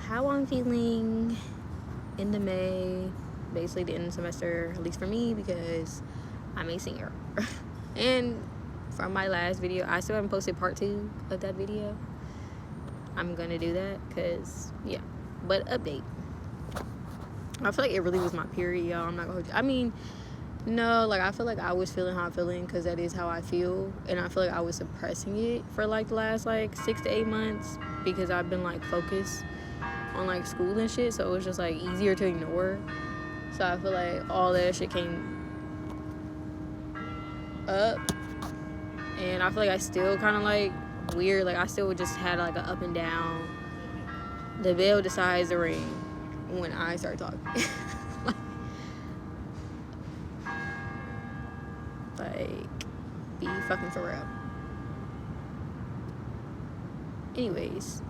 how I'm feeling in the May, basically the end of the semester, at least for me, because I'm a senior. And from my last video, I still haven't posted part 2 of that video. I'm gonna do that because, yeah. But update. I feel like it really was my period, y'all. I'm not gonna hold you. I mean, no, like, I feel like I was feeling how I'm feeling because that is how I feel. And I feel like I was suppressing it for, like, the last, like, 6 to 8 months because I've been, like, focused on, like, school and shit. So it was just, like, easier to ignore. So I feel like all that shit came up. And I feel like I still kind of, like, weird. Like, I still just had, like, an up and down. The bell decides to ring when I start talking. Like, be fucking for real. Anyways,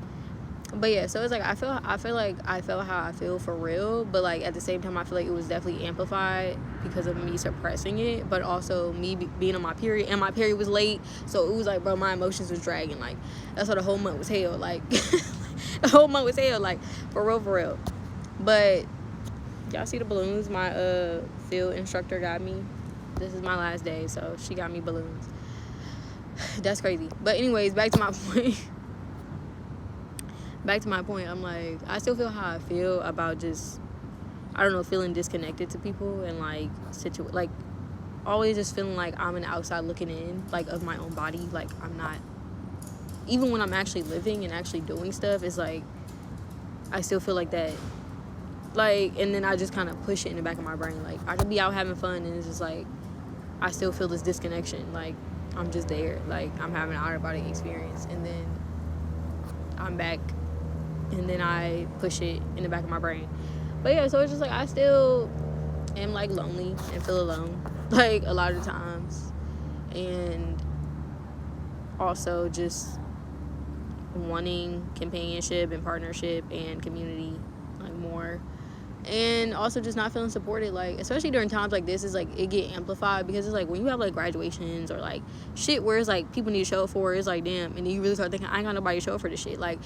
but yeah, so it's like I feel like I felt how I feel for real, but like at the same time I feel like it was definitely amplified because of me suppressing it, but also me being on my period, and my period was late, so it was like, bro, my emotions was dragging. Like, that's why the whole month was hell. Like, the whole month was hell. Like, for real. But y'all see the balloons my field instructor got me? This is my last day, so she got me balloons. That's crazy. But anyways, back to my point. I'm like, I still feel how I feel about just, I don't know, feeling disconnected to people and like like always just feeling like I'm an outside looking in, like, of my own body. Like, I'm not, even when I'm actually living and actually doing stuff, it's like I still feel like that. Like, and then I just kind of push it in the back of my brain. Like, I could be out having fun and it's just like I still feel this disconnection. Like, I'm just there. Like, I'm having an out-of-body experience. And then I'm back. And then I push it in the back of my brain. But yeah, so it's just like I still am, like, lonely and feel alone. Like, a lot of times. And also just wanting companionship and partnership and community, like, more. And also just not feeling supported, like, especially during times like this, is like it get amplified because it's like when you have like graduations or like shit where it's like people need to show up for, it's like, damn, and then you really start thinking, I ain't got nobody to show up for this shit. Like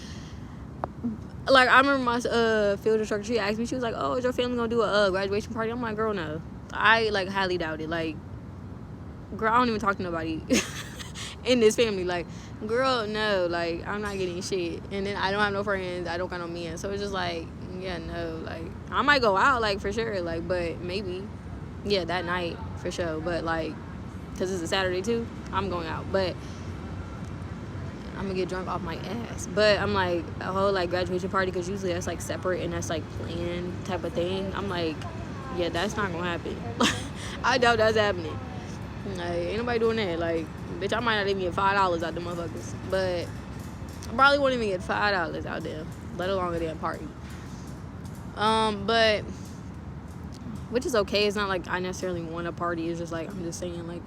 I remember my field instructor, she asked me, she was like, oh, is your family gonna do a graduation party? I'm like, girl, no. I like highly doubt it. Like, girl, I don't even talk to nobody in this family. Like, girl, no, like, I'm not getting shit. And then I don't have no friends, I don't got no men, so it's just like, yeah, no, like, I might go out, like, for sure, like, but maybe, yeah, that night, for sure, but, like, because it's a Saturday, too, I'm going out, but I'm gonna get drunk off my ass. But I'm like, a whole, like, graduation party, because usually that's, like, separate, and that's, like, planned type of thing, I'm like, yeah, that's not gonna happen. I doubt that's happening. Like, ain't nobody doing that. Like, bitch, I might not even get $5 out the motherfuckers, but I probably won't even get $5 out there, let alone a damn party. But which is okay. It's not like I necessarily want a party. It's just like, I'm just saying, like,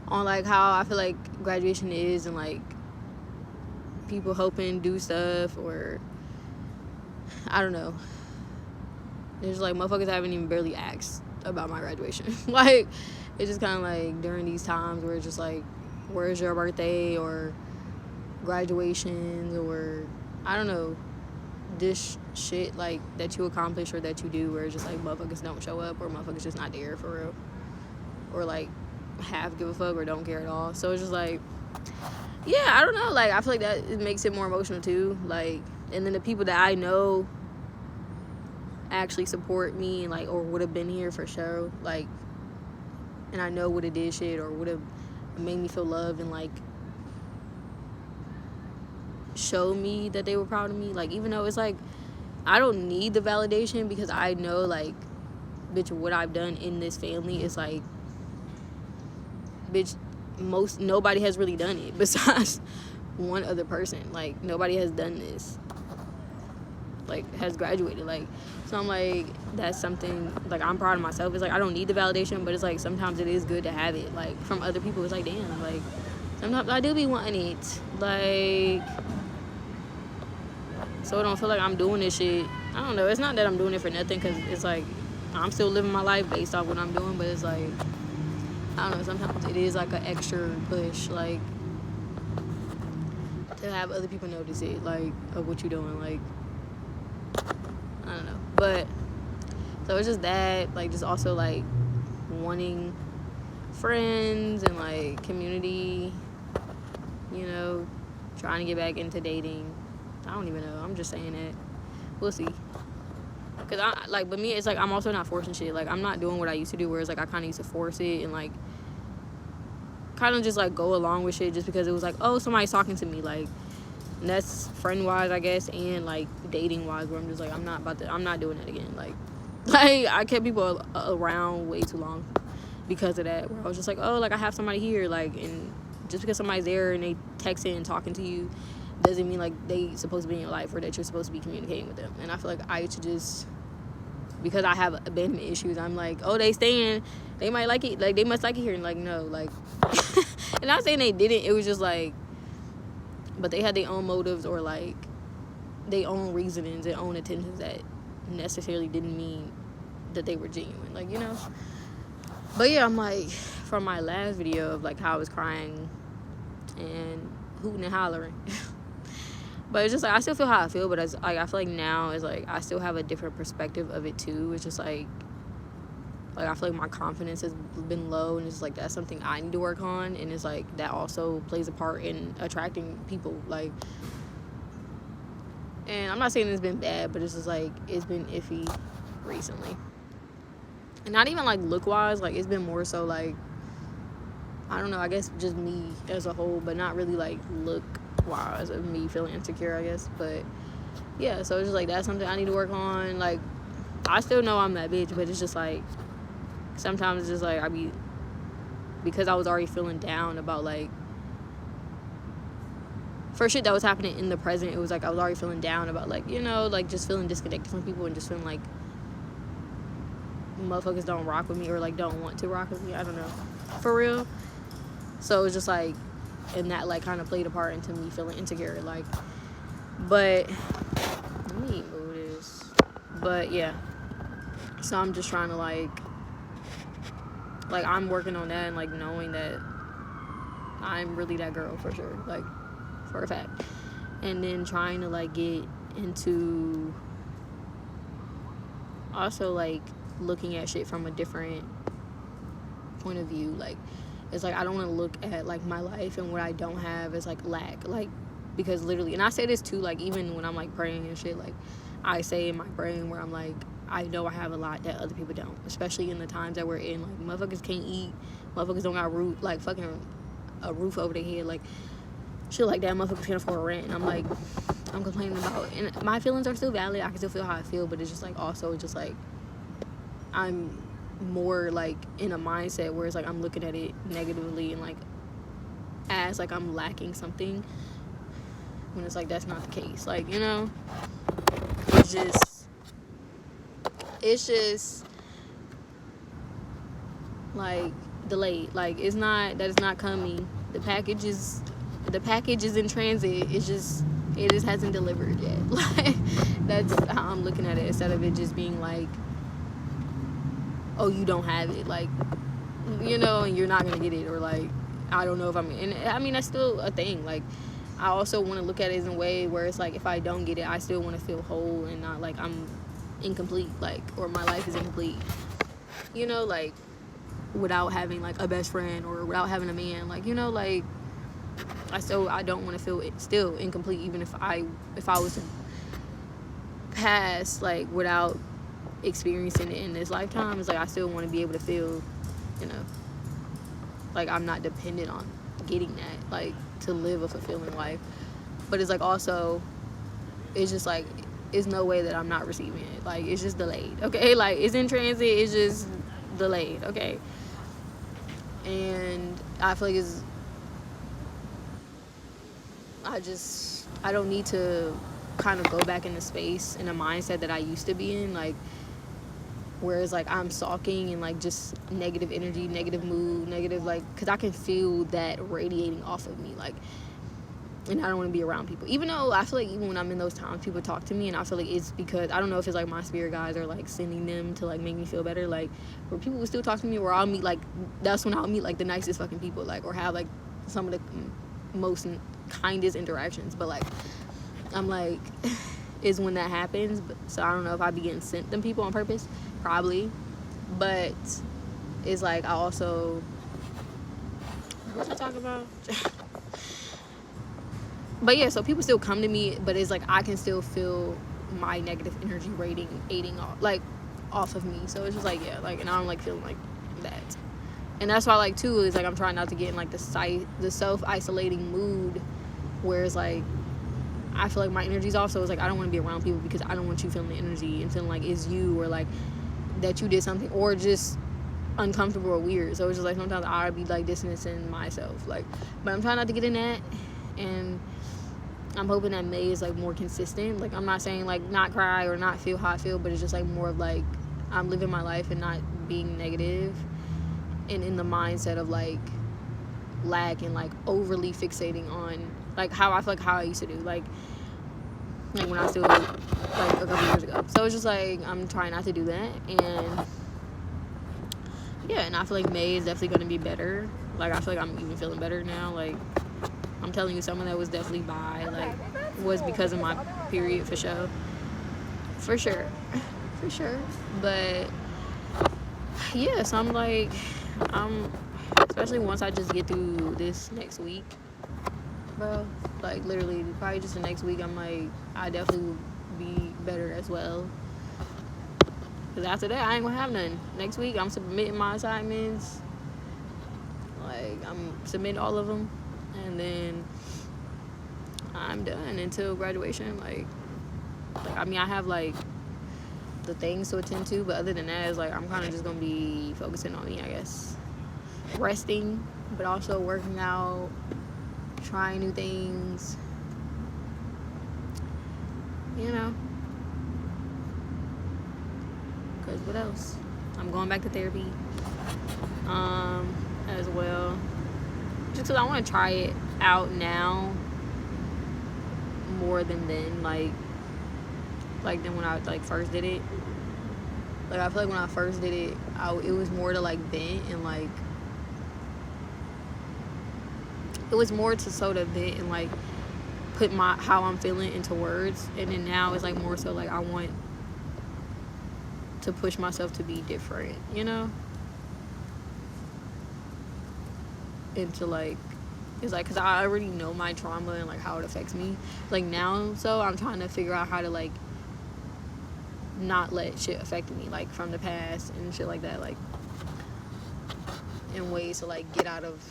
on like how I feel like graduation is, and like people hoping do stuff, or I don't know. There's like motherfuckers haven't even barely asked about my graduation. Like, it's just kind of like during these times where it's just like, where's your birthday, or graduations, or I don't know, this shit like that you accomplish or that you do, where it's just like motherfuckers don't show up, or motherfuckers just not there for real, or like half give a fuck or don't care at all. So it's just like, yeah, I don't know, like I feel like that it makes it more emotional too. Like, and then the people that I know actually support me and like, or would have been here for sure, like, and I know would have did shit or would have made me feel loved and like show me that they were proud of me. Like, even though it's like I don't need the validation, because I know, like, bitch, what I've done in this family is like, bitch, nobody has really done it besides one other person. Like, nobody has done this, like, has graduated. Like, so I'm like, that's something, like, I'm proud of myself. It's like I don't need the validation, but it's like sometimes it is good to have it, like, from other people. It's like, damn, like, sometimes I do be wanting it, like, so I don't feel like I'm doing this shit. I don't know, it's not that I'm doing it for nothing, because it's like I'm still living my life based off what I'm doing, but it's like, I don't know, sometimes it is like an extra push, like, to have other people notice it, like, of what you're doing. Like, I don't know. But so it's just that, like, just also like wanting friends and like community, you know, trying to get back into dating. I don't even know. I'm just saying it. We'll see. Cause but me, it's like I'm also not forcing shit. Like, I'm not doing what I used to do, where it's like I kind of used to force it and like kind of just like go along with shit just because it was like, oh, somebody's talking to me. Like, and that's friend wise, I guess, and like dating wise, where I'm just like, I'm not doing it again. Like I kept people around way too long because of that. Where I was just like, oh, like I have somebody here, like, and just because somebody's there and they texting and talking to you doesn't mean like they supposed to be in your life or that you're supposed to be communicating with them. And I feel like I should just, because I have abandonment issues, I'm like, oh, they staying, they might like it, like they must like it here. And like, no, like and not saying they didn't, it was just like, but they had their own motives or like their own reasonings and own intentions that necessarily didn't mean that they were genuine, like, you know. But yeah, I'm like, from my last video of like how I was crying and hooting and hollering but it's just like I still feel how I feel, but as like I feel like now is like I still have a different perspective of it too. It's just like I feel like my confidence has been low, and it's like that's something I need to work on. And it's like that also plays a part in attracting people, like, and I'm not saying it's been bad, but it's just like it's been iffy recently. And not even like look wise, like it's been more so like, I don't know, I guess just me as a whole, but not really like look wise of me feeling insecure, I guess. But yeah, so it's just like that's something I need to work on. Like, I still know I'm that bitch, but it's just like sometimes it's just like because I was already feeling down about like for shit that was happening in the present. It was like I was already feeling down about like, you know, like just feeling disconnected from people and just feeling like motherfuckers don't rock with me or like don't want to rock with me, I don't know, for real. So it's just like, and that like kind of played a part into me feeling insecure, like. But let me move this. But yeah, so I'm just trying to like I'm working on that and like knowing that I'm really that girl for sure, like for a fact. And then trying to like get into also like looking at shit from a different point of view. Like, it's like I don't want to look at like my life and what I don't have as like lack, like, because literally, and I say this too, like even when I'm like praying and shit, like I say in my praying where I'm like, I know I have a lot that other people don't, especially in the times that we're in. Like, motherfuckers can't eat, motherfuckers don't got fucking a roof over their head, like shit like that. Motherfuckers can't afford rent, and I'm like, I'm complaining about, and my feelings are still valid. I can still feel how I feel, but it's just like also just like I'm more like in a mindset where it's like I'm looking at it negatively and like as like I'm lacking something, when it's like that's not the case. Like, you know, it's just like delayed. Like, it's not that it's not coming. The package is in transit. It just hasn't delivered yet. Like, that's how I'm looking at it, instead of it just being like, oh, you don't have it, like, you know, and you're not gonna get it, or like, I don't know if and I mean, that's still a thing. Like, I also want to look at it in a way where it's like, if I don't get it, I still want to feel whole and not like I'm incomplete, like, or my life is incomplete, you know, like without having like a best friend or without having a man, like, you know, like I don't want to feel it still incomplete, even if I was to pass like without experiencing it in this lifetime. It's like I still want to be able to feel, you know, like I'm not dependent on getting that, like, to live a fulfilling life. But it's like also, it's just like, it's no way that I'm not receiving it. Like, it's just delayed, okay? Like, it's in transit, it's just delayed, okay? And I feel like I don't need to kind of go back in the space, in a mindset that I used to be in, like, whereas like I'm sulking and like just negative energy, negative mood, negative, like, because I can feel that radiating off of me, like, and I don't want to be around people. Even though I feel like even when I'm in those times, people talk to me, and I feel like it's because, I don't know if it's like my spirit guides are like sending them to like make me feel better, like, where people will still talk to me, where I'll meet, like, that's when I'll meet like the nicest fucking people, like, or have like some of the most kindest interactions. But like, I'm like, is when that happens. So I don't know if I be getting sent them people on purpose, probably, but it's like I also, what was I talking about? But yeah, so people still come to me, but it's like I can still feel my negative energy rating aiding off of me. So it's just like, yeah, like, and I don't like feeling like that. And that's why, like, too, is like I'm trying not to get in like the self-isolating mood where it's like I feel like my energy's off. So it's like I don't want to be around people because I don't want you feeling the energy and feeling like it's you, or like that you did something, or just uncomfortable or weird. So it's just like sometimes I'll be like distancing myself, like, but I'm trying not to get in that. And I'm hoping that May is like more consistent. Like, I'm not saying like not cry or not feel how I feel, but it's just like more of like I'm living my life and not being negative and in the mindset of like lack and like overly fixating on like how I feel, like how I used to do, like when I still, like a couple years ago. So it's just like I'm trying not to do that. And yeah, and I feel like May is definitely going to be better. Like, I feel like I'm even feeling better now. Like, I'm telling you, some of that was definitely was because of my period, for sure. For sure. But yeah, so I'm like, especially once I just get through this next week, bro, like literally probably just the next week, I'm like, I definitely will be better as well. Because after that, I ain't gonna have nothing. Next week, I'm submitting my assignments. Like, I'm submitting all of them. And then I'm done until graduation. Like I mean, I have like the things to attend to, but other than that, it's like I'm kind of just gonna be focusing on me, I guess. Resting, but also working out, trying new things, you know. Because what else? I'm going back to therapy as well. Just because I want to try it out now more than then, like than when I like first did it. Like, I feel like when I first did it, it was more to like vent and like it was more to sort of vent and like put how I'm feeling into words. And then now it's like more so like I want to push myself to be different, you know? Into like, it's like, because I already know my trauma and like how it affects me like now, so I'm trying to figure out how to like not let shit affect me like from the past and shit like that, like in ways to like get out of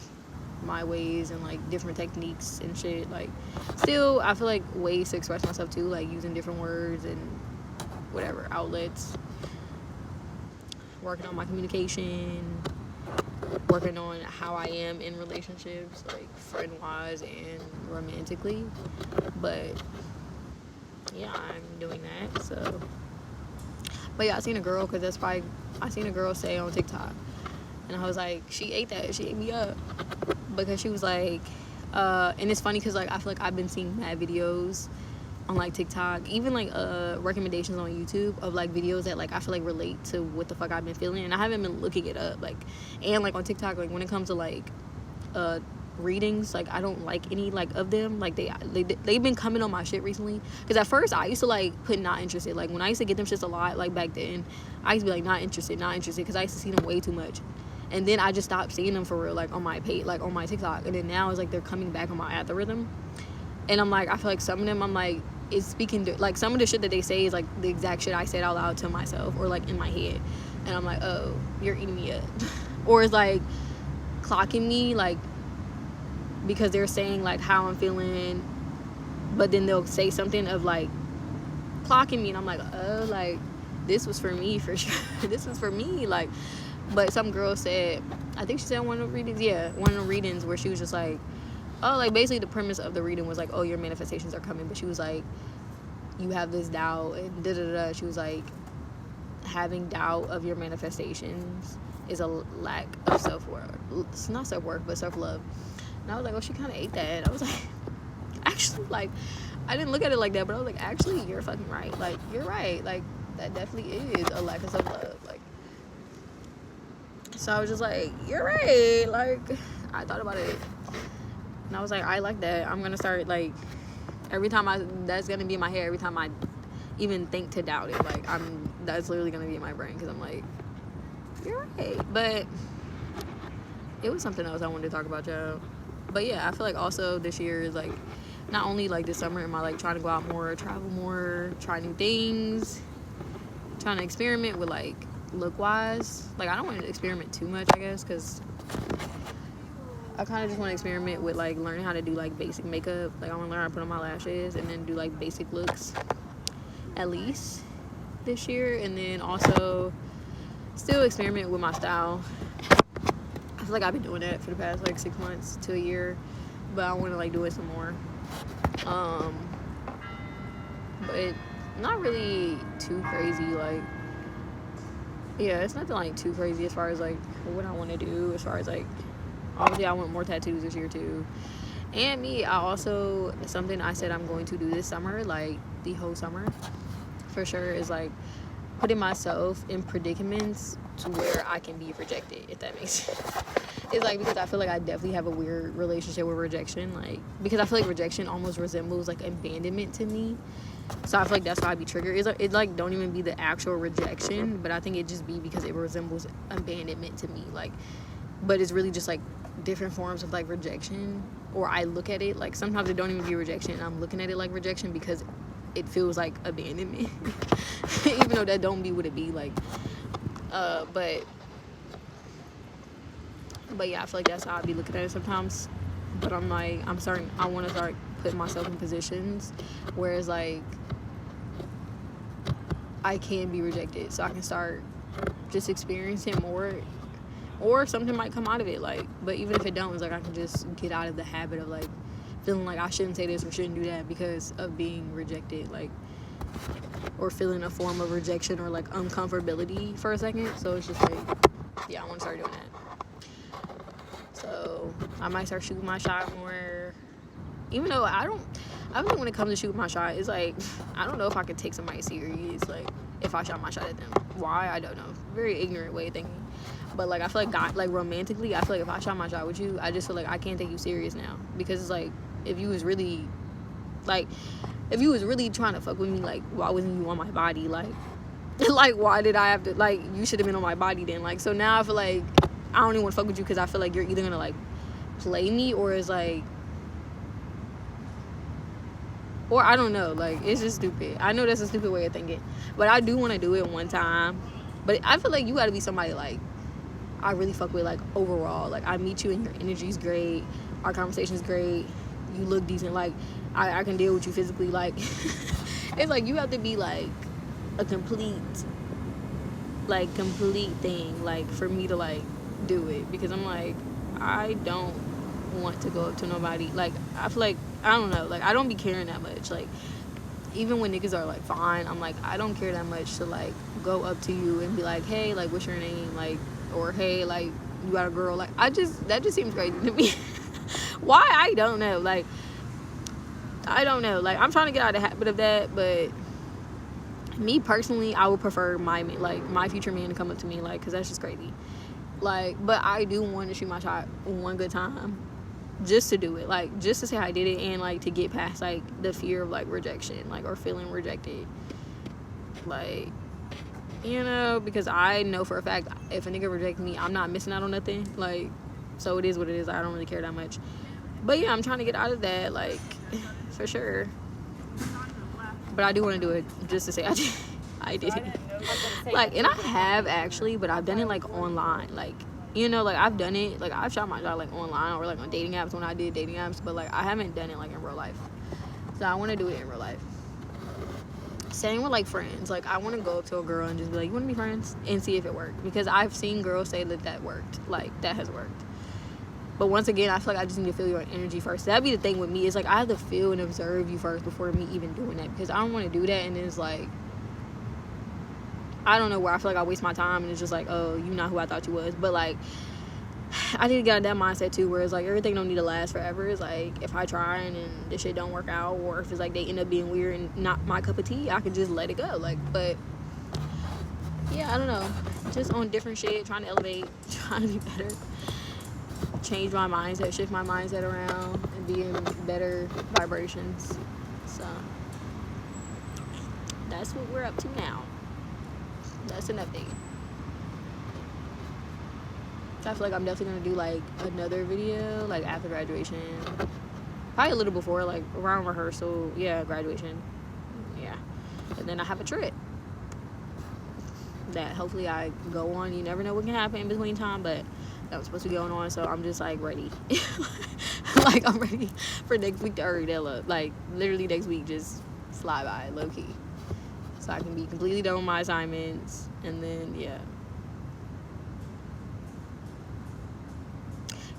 my ways and like different techniques and shit. Like, still I feel like ways to express myself too, like using different words and whatever outlets, working on my communication, working on how I am in relationships, like friend-wise and romantically. But yeah, I'm doing that. So, but yeah, I seen a girl say on TikTok, and I was like, she ate me up, because she was like, and it's funny because like I feel like I've been seeing mad videos on like TikTok, even like recommendations on YouTube of like videos that like I feel like relate to what the fuck I've been feeling, and I haven't been looking it up, like, and like on TikTok, like when it comes to like readings, like I don't like any like of them, like they've been coming on my shit recently, because at first I used to like put not interested, like when I used to get them shits a lot, like back then I used to be like not interested, because I used to see them way too much. And then I just stopped seeing them for real, like on my page, like on my TikTok. And then now it's like they're coming back on my algorithm. And I'm like, I feel like some of them, I'm like, it's speaking to, like, some of the shit that they say is like the exact shit I said out loud to myself, or like in my head. And I'm like, oh, you're eating me up. Or it's like clocking me, like, because they're saying like how I'm feeling, but then they'll say something of like clocking me, and I'm like, oh, like this was for me for sure. This was for me, like. But some girl said, I think she said one of the readings where she was just like, oh, like basically the premise of the reading was like, oh, your manifestations are coming, but she was like, you have this doubt and da-da-da. She was like, having doubt of your manifestations is a lack of self-worth. It's not self-worth, but self-love. And I was like, oh, she kind of ate that. And I was like, actually, like, I didn't look at it like that, but I was like, actually, you're fucking right. Like, you're right. Like, that definitely is a lack of self-love. Like, so I was just like, you're right. Like, I thought about it, and I was like, I like that. I'm gonna start, like, every time that's gonna be in my head every time I even think to doubt it. Like, that's literally gonna be in my brain because I'm like, you're right. But it was something else I wanted to talk about, y'all. But yeah, I feel like also this year is like, not only like this summer am I like trying to go out more, travel more, try new things, trying to experiment with like look wise. Like, I don't want to experiment too much, I guess, because I kind of just want to experiment with like learning how to do like basic makeup. Like, I want to learn how to put on my lashes and then do like basic looks at least this year. And then also still experiment with my style. I feel like I've been doing that for the past like 6 months to a year, but I want to like do it some more. But not really too crazy. Like, yeah, it's nothing like too crazy as far as like what I want to do. As far as like, obviously I want more tattoos this year too. And me, I also, something I said I'm going to do this summer, like the whole summer for sure, is like putting myself in predicaments to where I can be rejected, if that makes sense. It's like, because I feel like I definitely have a weird relationship with rejection, like, because I feel like rejection almost resembles like abandonment to me. So I feel like that's why I be triggered. It like don't even be the actual rejection, but I think it just be because it resembles abandonment to me. Like, but it's really just like different forms of like rejection, or I look at it like sometimes it don't even be rejection and I'm looking at it like rejection because it feels like abandonment. Even though that don't be what it be like. But yeah, I feel like that's how I be looking at it sometimes. But I'm like, I want to start putting myself in positions where it's like I can be rejected, so I can start just experiencing more, or something might come out of it. Like, but even if it don't, it's like I can just get out of the habit of like feeling like I shouldn't say this or shouldn't do that because of being rejected, like, or feeling a form of rejection or like uncomfortability for a second. So it's just like, yeah, I want to start doing that. So I might start shooting my shot more, even though I think when it comes to shooting my shot, it's like, I don't know if I could take somebody serious, like, if I shot my shot at them. Why? I don't know. Very ignorant way of thinking. But like, I feel like like romantically, I feel like if I shot my shot with you, I just feel like I can't take you serious now, because it's like, if you was really trying to fuck with me, like, why wasn't you on my body? Like like, why did I have to, like, you should have been on my body then. Like, so now I feel like I don't even want to fuck with you because I feel like you're either gonna like play me, or it's like, or I don't know, like, it's just stupid. I know that's a stupid way of thinking, but I do want to do it one time. But I feel like you got to be somebody like I really fuck with, like, overall. Like, I meet you and your energy's great, our conversation's great, you look decent, like, I can deal with you physically. Like, it's like you have to be like a complete thing, like, for me to like do it, because I'm like, I don't want to go up to nobody. Like, I feel like, I don't know, like, I don't be caring that much. Like, even when niggas are like fine, I'm like, I don't care that much to like go up to you and be like, hey, like, what's your name, like, or hey, like, you got a girl. Like, that just seems crazy to me. Why? I don't know. Like, I don't know. Like, I'm trying to get out of the habit of that, but me personally, I would prefer my future man to come up to me, like, because that's just crazy. Like, but I do want to shoot my shot one good time, just to do it, like, just to say I did it, and like to get past like the fear of like rejection, like, or feeling rejected, like, you know, because I know for a fact if a nigga rejects me, I'm not missing out on nothing. Like, so it is what it is. I don't really care that much. But yeah, I'm trying to get out of that, like, for sure. But I do want to do it just to say I did it. Like, and I have actually, but I've done it like online, like, you know, like, I've done it, like, I've shot my shot like online or like on dating apps when I did dating apps, but like I haven't done it like in real life. So I want to do it in real life. Same with like friends. Like, I want to go up to a girl and just be like, you want to be friends, and see if it worked, because I've seen girls say that worked, like, that has worked. But once again, I feel like I just need to feel your energy first. That'd be the thing with me. It's like I have to feel and observe you first before me even doing that, because I don't want to do that and then it's like, I don't know, where I feel like I waste my time and it's just like, oh, you're not who I thought you was. But like, I need to get out of that mindset too, where it's like everything don't need to last forever. It's like, if I try and this shit don't work out, or if it's like they end up being weird and not my cup of tea, I can just let it go. Like, but yeah, I don't know, just on different shit, trying to elevate, trying to be better, change my mindset, shift my mindset around, and be in better vibrations. So that's what we're up to now. That's an update. I feel like I'm definitely gonna do like another video like after graduation, probably a little before, like around rehearsal. Yeah, graduation. Yeah, and then I have a trip that hopefully I go on. You never know what can happen in between time, but that was supposed to be going on, so I'm just like ready. Like I'm ready for next week to hurry up. Like literally next week just fly by low key, so I can be completely done with my assignments, and then yeah,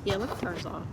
let me turn this off.